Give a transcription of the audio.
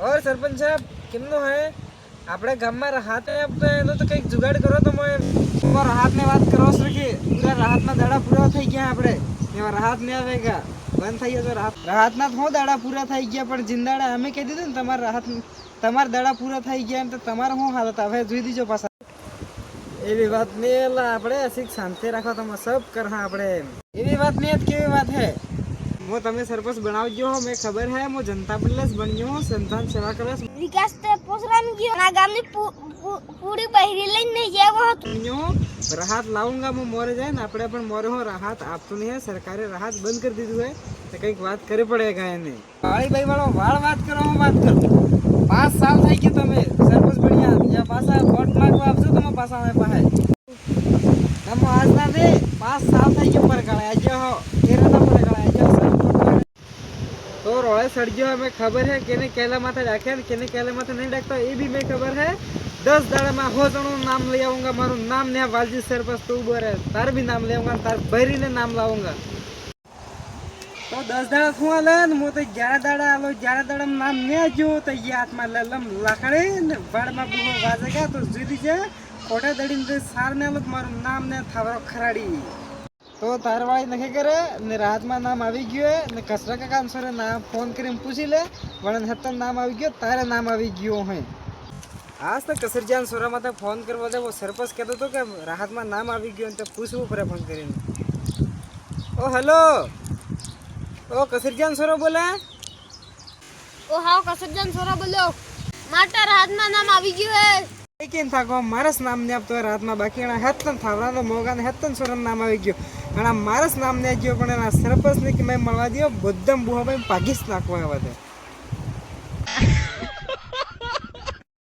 और सरपंच साहब किमनो है આપણે ગામમાં રાહત આપતો એનો તો કંઈક જુગાડ કરો તો મોય રાહતને વાત કરો છો કે પૂરા રાહતના દાડા પૂરા થઈ ગયા આપણે એવા રાહત ને આવેગા બંધ થઈ ગયો તો રાહતના તો દાડા પૂરા થઈ ગયા પણ જિંદાડા અમે કહી દીધું ને તમારા દાડા પૂરા થઈ ગયા એમ તો તમારે શું હાલત હવે જોઈ દીજો પાછા એવી વાત નહીં આપણે અસીક શાંતિ રાખો તમે સબ કરા આપણે એવી વાત નહીં કેવી વાત હે મો તમે સરપંચ બનાવજો મેં ખબર હે મો જનતા પ્લસ બન્યો સંતાન સેવા કરે વિકાસ તો પોસરામ ગયો ના ગામની પૂરી બહેરી લઈને નહીં જેવો હતો રાહત લાऊंगा મો મોરે જાય ને આપણે પણ મોરે હો રાહત આપતું નહીં હે સરકારે રાહત બંધ કરી દીધું હે તો કંઈક વાત કરી પડેગા એને વાળીભાઈ વાળો વાળ વાત કરો હું વાત કરું 5 સાલ થઈ ગયા તમે સરપંચ બન્યા ત્યાં પાછા વોટ માંગવા આવજો તમે પાછા આવે પાસે તમે આજ ના દે 5 સાલ થઈ ગયા પર ગળે આજે હો કેરા પર ગળે આજે तो रोड़े सड़ियो हमें खबर है केने केला माथे राखे केने केला माथे नहीं रखता ये भी मैं खबर है 10 दाड़ा में हो जणो नाम ले आऊंगा मारो नाम ने वालजी सरपंच तू बोरे तार भी नाम ले आऊंगा तार बहरी ने नाम लाऊंगा तो 10 दाड़ा खुआले न मो तो 11 दाड़ा आलो 11 दाड़ा में नाम ने जो तो ये हाथ में ललम लाखड़े न बड़ में बुहो वाजेगा तो जीदी जे कोटे दड़ी ने सार ने लोग मारो नाम ने थावरो खराड़ी तो तारवाड़ी नखे करे ने रात में नाम આવી ગયો ને કસરા કાકા સરે નામ ફોન કરીને પૂછી લે વણન હતન નામ આવી ગયો તારે નામ આવી ગયો હે आज तक कसरजान सोरा माता फोन करवा दे वो सरपंच कहतो तो कि राहत में नाम આવી ગયો તો પૂછવું પડે ફોન કરીને ओ हेलो ओ कसरजान सोरा बोले ओ हां कसरजान सोरा बोलो माटा राहत में नाम આવી ગયો હે लेकिन था को मारस नाम ने अब तो रात में बाकी ना हतन थावरा तो मोगा ने हतन सोरा नाम આવી ગયો અને મારસ નામ ને ગયો પણ સરપંચ ને કે મેં મળવા દિયો બુદ્ધમ બુહા ભાઈ પાગીસ નાખવા આવે